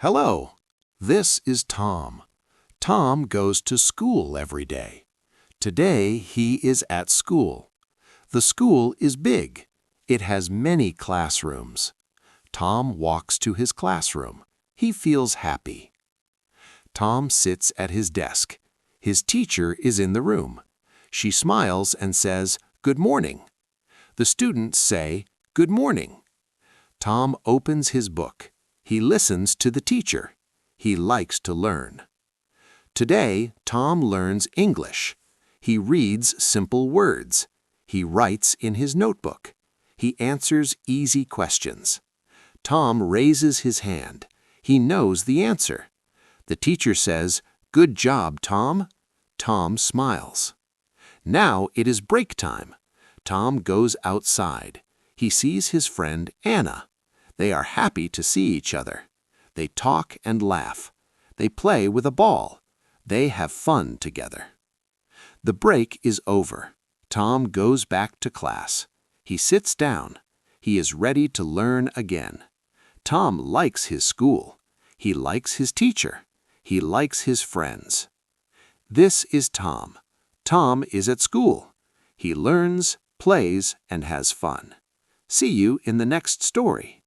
Hello, this is Tom. Tom goes to school every day. Today he is at school. The school is big. It has many classrooms. Tom walks to his classroom. He feels happy. Tom sits at his desk. His teacher is in the room. She smiles and says, "Good morning." The students say, "Good morning." Tom opens his book. He listens to the teacher. He likes to learn. Today, Tom learns English. He reads simple words. He writes in his notebook. He answers easy questions. Tom raises his hand. He knows the answer. The teacher says, "Good job, Tom." Tom smiles. Now it is break time. Tom goes outside. He sees his friend Anna. They are happy to see each other. They talk and laugh. They play with a ball. They have fun together. The break is over. Tom goes back to class. He sits down. He is ready to learn again. Tom likes his school. He likes his teacher. He likes his friends. This is Tom. Tom is at school. He learns, plays, and has fun. See you in the next story.